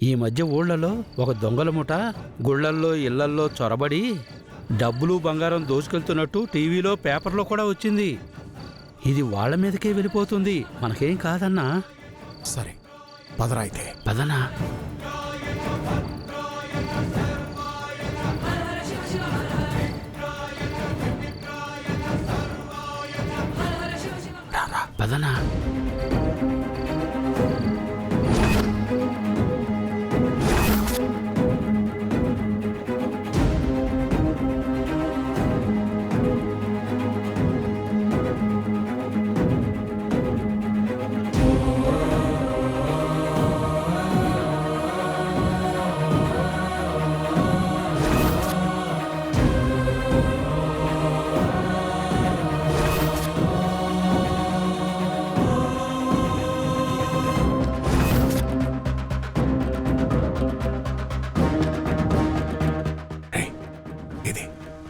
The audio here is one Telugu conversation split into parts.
ఈ మధ్య ఊళ్ళలో ఒక దొంగల ముఠ గుళ్ళల్లో ఇళ్లల్లో చొరబడి డబ్బులు బంగారం దోచుకెళ్తున్నట్టు టీవీలో పేపర్లో కూడా వచ్చింది. ఇది వాళ్ళ మీదకే వెళ్ళిపోతుంది. మనకేం కాదన్నా. సరే పదరా అయితే. పదనా. పదనా. ఇది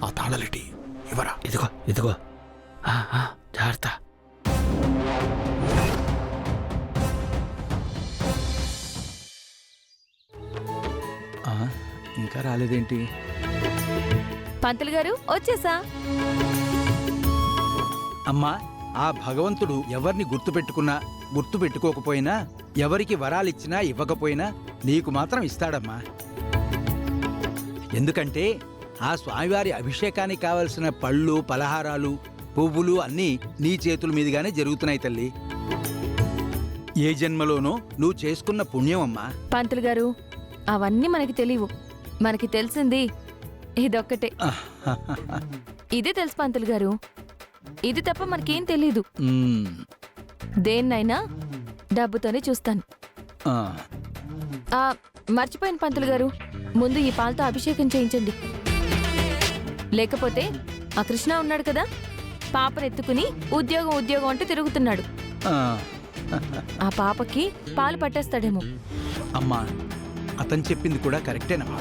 ఆ తాళలిటి ఇవరా. ఇదిగో ఇదిగో. జాగ్రత్త. ఇంకా రాలేదేంటి? పంతులు గారు వచ్చేసా. అమ్మా, ఆ భగవంతుడు ఎవరిని గుర్తుపెట్టుకున్నా గుర్తుపెట్టుకోకపోయినా, ఎవరికి వరాలిచ్చినా ఇవ్వకపోయినా నీకు మాత్రం ఇస్తాడమ్మా. ఎందుకంటే ఆ స్వామివారి అభిషేకానికి కావలసిన పళ్ళు, పలహారాలు, పువ్వులు అన్నీ నీ చేతుల మీదుగానే జరుగుతున్నాయి తల్లి. ఏ జన్మలోనో నువ్వు చేసుకున్న పుణ్యం అమ్మా. పంతులు గారు, అవన్నీ మనకి తెలియవు. మనకి తెలిసింది ఇదొక్కటే. ఇదే తెలుసు పంతులు గారు. ఇది తప్ప మనకేం తెలీదు. దేన్నైనా డబ్బుతోనే చూస్తాను. మర్చిపోయిన పంతులు గారు, ముందు ఈ పాలతో అభిషేకం చేయించండి. లేకపోతే ఆ కృష్ణ ఉన్నాడు కదా, పాపనెత్తుకుని ఉద్యోగం ఉద్యోగం అంటే తిరుగుతున్నాడు. ఆ పాపకి పాలు పట్టేస్తాడేమో. అమ్మా, అతను చెప్పింది కూడా కరెక్టేనమ్మా.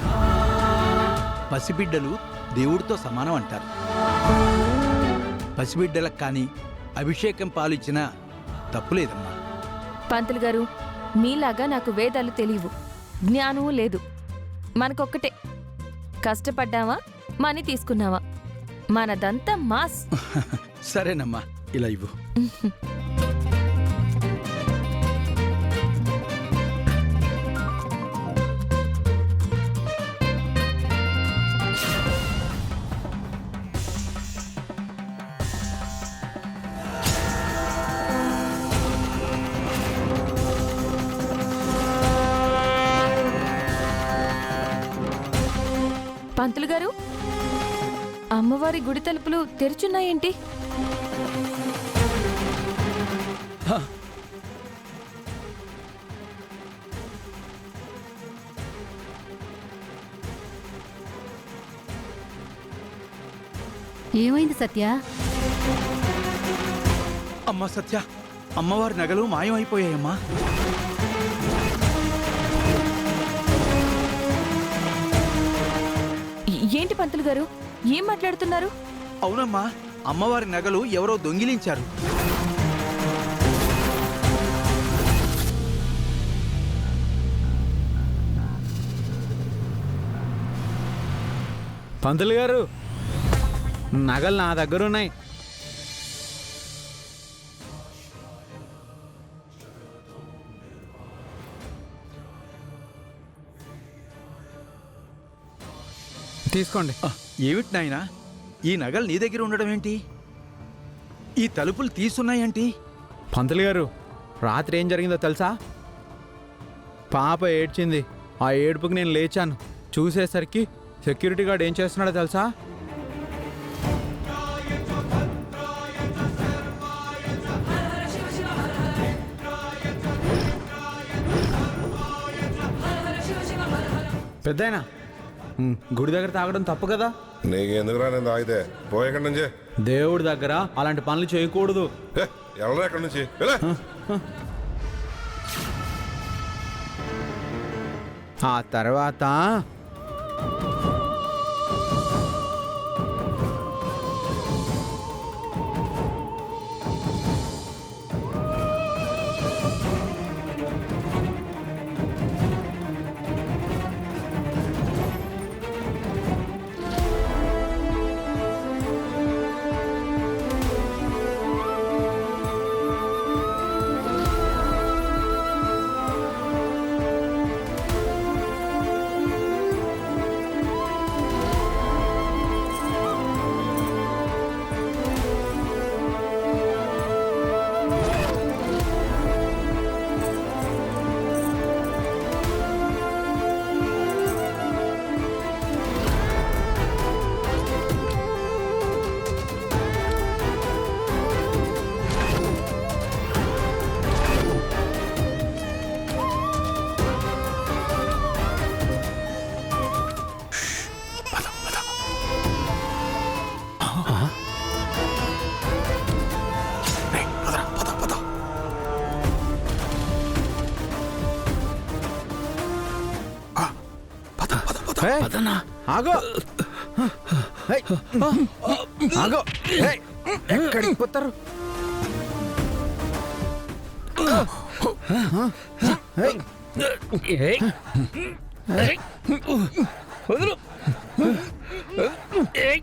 పసిబిడ్డలు దేవుడితో సమానం అంటారు. పసిబిడ్డలకు కానీ అభిషేకం పాలు ఇచ్చినా తప్పులేదమ్మా. పంతులు గారు, మీలాగా నాకు వేదాలు తెలియవు, జ్ఞానము లేదు. మనకొక్కటే, కష్టపడ్డావా మనీ తీసుకున్నావా, మనదంతా మాస్. సరేనమ్మా, ఇలా ఇవ్వు. పంతులు గారు, అమ్మవారి గుడి తలుపులు తెరుచున్నాయేంటి? ఏమైంది సత్య? అమ్మా సత్య, అమ్మవారి నగలు మాయమైపోయాయమ్మా. ఏంటి పంతులు గారు, ఏం మాట్లాడుతున్నారు? అవునమ్మా, అమ్మవారి నగలు ఎవరో దొంగిలించారు. పంతులు గారు, నగలు నా దగ్గర ఉన్నాయి. తీసుకోండి. ఏమిటి నాయనా, ఈ నగలు నీ దగ్గర ఉండడం ఏంటి? ఈ తలుపులు తీసున్నాయేంటి? పంతులు గారు, రాత్రి ఏం జరిగిందో తెలుసా? పాప ఏడ్చింది. ఆ ఏడుపుకి నేను లేచాను. చూసేసరికి సెక్యూరిటీ గార్డ్ ఏం చేస్తున్నాడో తెలుసా? పెద్దాయనా, గుడి దగ్గర తాగడం తప్పు కదా? నీకెందుకురా నేను తాగితే? పోయి ఎక్కడి నుంచి. దేవుడి దగ్గర అలాంటి పనులు చేయకూడదు. వెళ్ళరా ఎక్కడి నుంచి. ఆ తర్వాత హే, పదనా ఆగో హే, ఆగో హే, ఎక్కడికి పోతారు హే, ఏయ్. ఏయ్. వదులు. ఏయ్.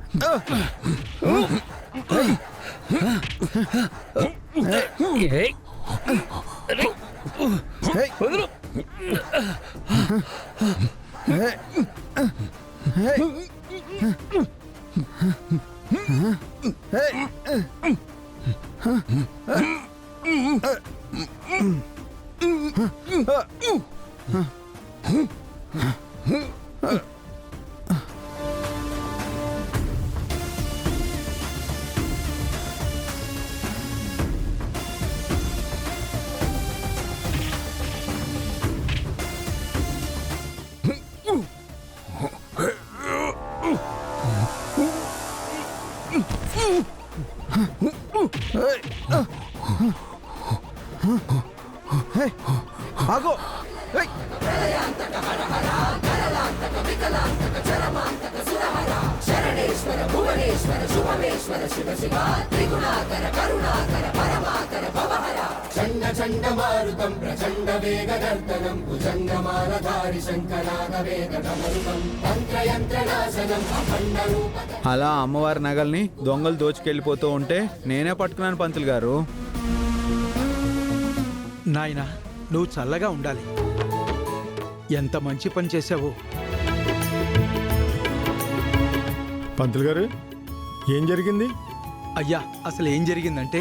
ఏయ్. హే, వదులు. హే, హే, హే, ఆగో హే. అలా అమ్మవారి నగల్ని దొంగలు దోచుకెళ్ళిపోతూ ఉంటే నేనే పట్టుకున్నాను పంతులు గారు. నాయనా నువ్వు చల్లగా ఉండాలి. ఎంత మంచి పని చేశావు. పంతులు గారు ఏం జరిగింది? అయ్యా అసలు ఏం జరిగిందంటే